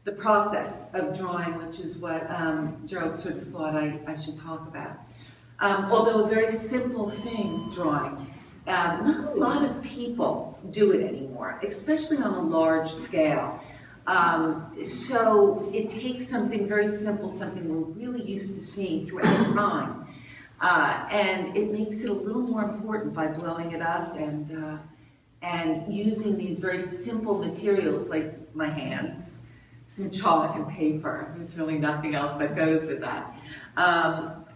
the process of drawing, which is what Jerald sort of thought I should talk about. Although a very simple thing, drawing, not a lot of people do it anymore, especially on a large scale. So it takes something very simple, something we're really used to seeing throughout time, and it makes it a little more important by blowing it up and using these very simple materials like my hands, some chalk and paper. There's really nothing else that goes with that.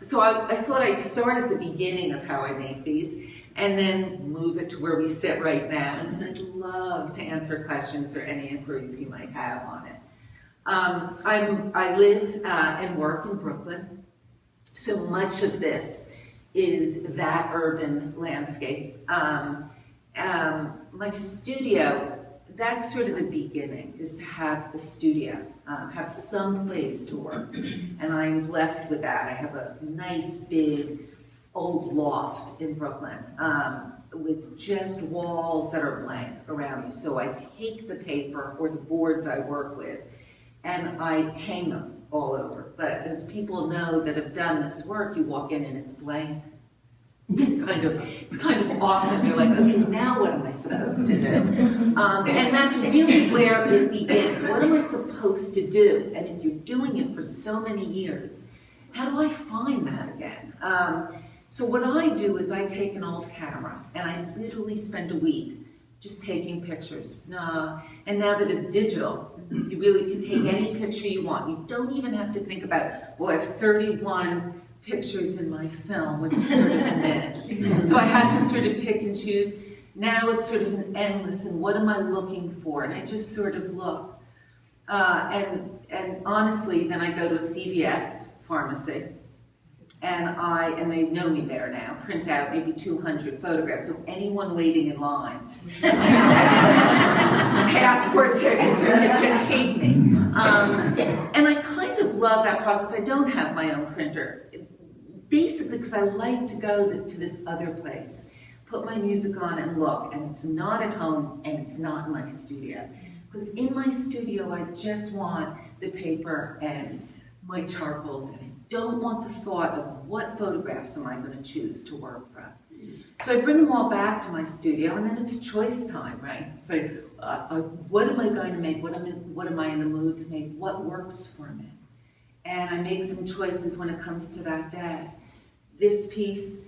So I thought I'd start at the beginning of how I make these and then move it to where we sit right now. And I'd love to answer questions or any inquiries you might have on it. I live and work in Brooklyn, so much of this is that urban landscape. My studio, that's sort of the beginning, is to have a studio, have some place to work, and I'm blessed with that. I have a nice big old loft in Brooklyn with just walls that are blank around me. So I take the paper or the boards I work with and I hang them all over. But as people know that have done this work, you walk in and it's blank. It's kind of awesome. You're like, okay, now what am I supposed to do? And that's really where it begins. What am I supposed to do? And if you're doing it for so many years, how do I find that again? So what I do is I take an old camera and I literally spend a week just taking pictures. And now that it's digital, you really can take any picture you want. You don't even have to think about, well, I have 31 pictures in my film, which is sort of a mess. So I had to sort of pick and choose. Now it's sort of an endless, and what am I looking for? And I just sort of look. And honestly, then I go to a CVS pharmacy, and they know me there now, print out maybe 200 photographs. So anyone waiting in line, passport tickets, are gonna hate me. And I kind of love that process. I don't have my own printer, basically because I like to go to this other place, put my music on and look, and it's not at home and it's not in my studio. Because in my studio, I just want the paper and my charcoals, and I don't want the thought of what photographs am I going to choose to work from. So I bring them all back to my studio, and then it's choice time, right? It's like, what am I going to make? What am I in the mood to make? What works for me? And I make some choices when it comes to that day. This piece,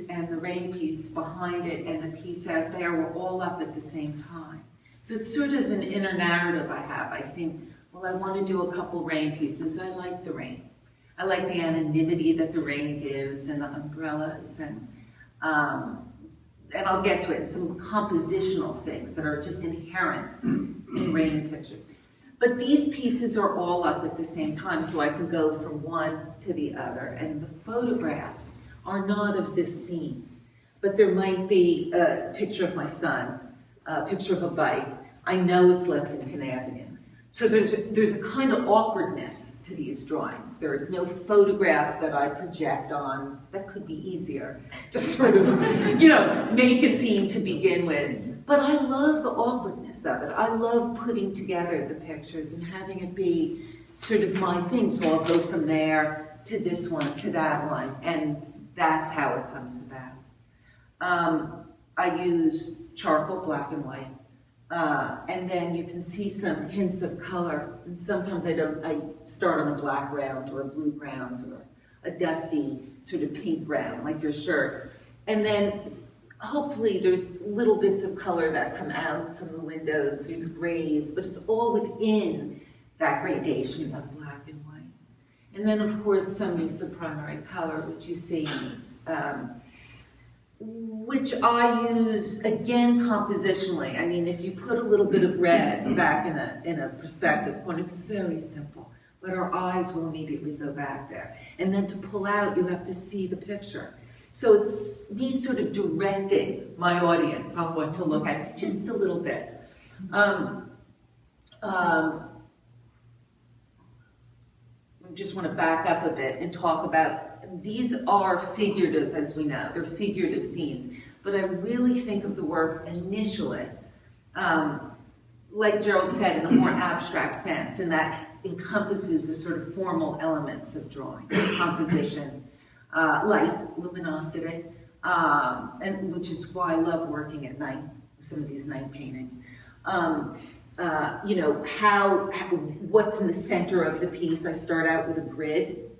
and the rain piece behind it, and the piece out there were all up at the same time. So it's sort of an inner narrative I have. I think, well, I want to do a couple rain pieces. I like the rain. I like the anonymity that the rain gives, and the umbrellas, and I'll get to it, and some compositional things that are just inherent in rain pictures. But these pieces are all up at the same time, so I can go from one to the other. And the photographs are not of this scene, but there might be a picture of my son, a picture of a bike. I know it's Lexington Avenue. So there's a kind of awkwardness to these drawings. There is no photograph that I project on. That could be easier to sort of, make a scene to begin with. But I love the awkwardness of it. I love putting together the pictures and having it be sort of my thing. So I'll go from there to this one, to that one, and that's how it comes about. I use charcoal, black and white. And then you can see some hints of color. And sometimes I start on a black ground or a blue ground or a dusty sort of pink ground, like your shirt. And then hopefully there's little bits of color that come out from the windows. There's grays, but it's all within that gradation of black and white. And then of course some use of primary color, which you see in these. Which I use, again, compositionally. I mean, if you put a little bit of red back in a perspective point, it's very simple, but our eyes will immediately go back there. And then to pull out, you have to see the picture. So it's me sort of directing my audience on what to look at, just a little bit. I just want to back up a bit and talk about, these are figurative, as we know, they're figurative scenes, but I really think of the work initially like Jerald said, in a more abstract sense, and that encompasses the sort of formal elements of drawing, so composition, light, luminosity, and which is why I love working at night, some of these night paintings. You know, what's in the center of the piece. I start out with a grid,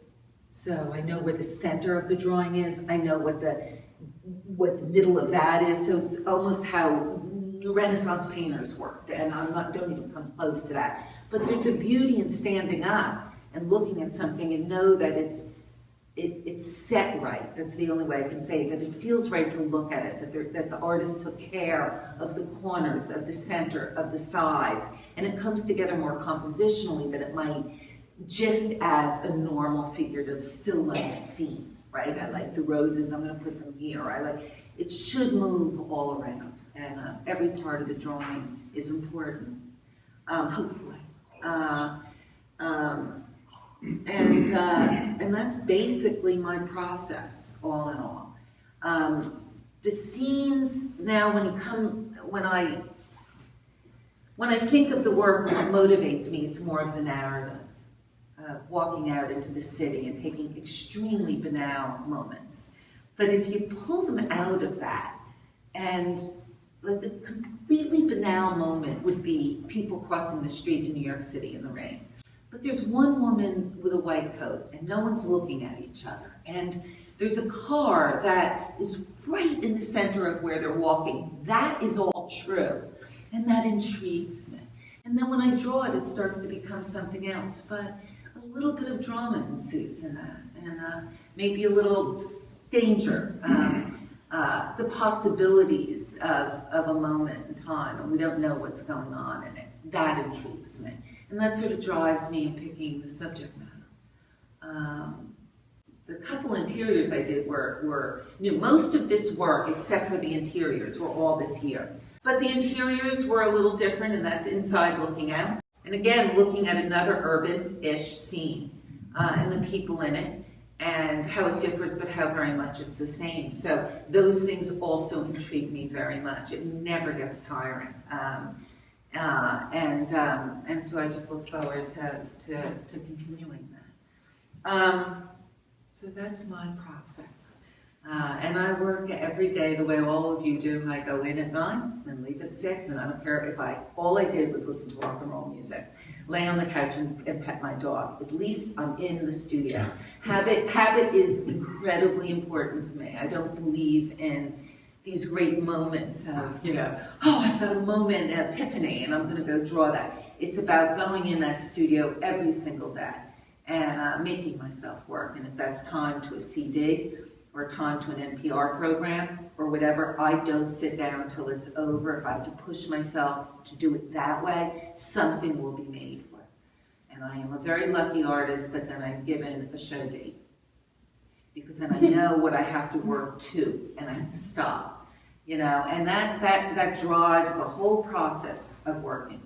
so I know where the center of the drawing is. I know what the middle of that is. So it's almost how Renaissance painters worked, and don't even come close to that. But there's a beauty in standing up and looking at something and know that it's set right. That's the only way I can say it, that it feels right to look at it, that the artist took care of the corners, of the center, of the sides, and it comes together more compositionally than it might just as a normal figurative still life scene, right? I like the roses, I'm gonna put them here. It should move all around, and every part of the drawing is important, hopefully. And that's basically my process, all in all. The scenes now, when I think of the work, what motivates me, it's more of the narrative, walking out into the city and taking extremely banal moments. But if you pull them out of that, and like the completely banal moment would be people crossing the street in New York City in the rain. But there's one woman with a white coat, and no one's looking at each other. And there's a car that is right in the center of where they're walking. That is all true, and that intrigues me. And then when I draw it, it starts to become something else. But a little bit of drama ensues in that, and maybe a little danger, the possibilities of a moment in time, and we don't know what's going on in it. That intrigues me. And that sort of drives me in picking the subject matter. The couple interiors I did were new. Most of this work, except for the interiors, were all this year. But the interiors were a little different, and that's inside looking out. And again, looking at another urban-ish scene, and the people in it, and how it differs, but how very much it's the same. So those things also intrigue me very much. It never gets tiring. And so I just look forward to continuing that. So that's my process. And I work every day the way all of you do. I go in at 9 and leave at 6, and I don't care if all I did was listen to rock and roll music, lay on the couch and pet my dog. At least I'm in the studio. Habit is incredibly important to me. I don't believe in these great moments of, oh, I've got a moment, an epiphany, and I'm going to go draw that. It's about going in that studio every single day and making myself work. And if that's time to a CD or time to an NPR program or whatever, I don't sit down till it's over. If I have to push myself to do it that way, something will be made for it. And I am a very lucky artist that then I'm given a show date, because then I know what I have to work to, and I have to stop, and that drives the whole process of working.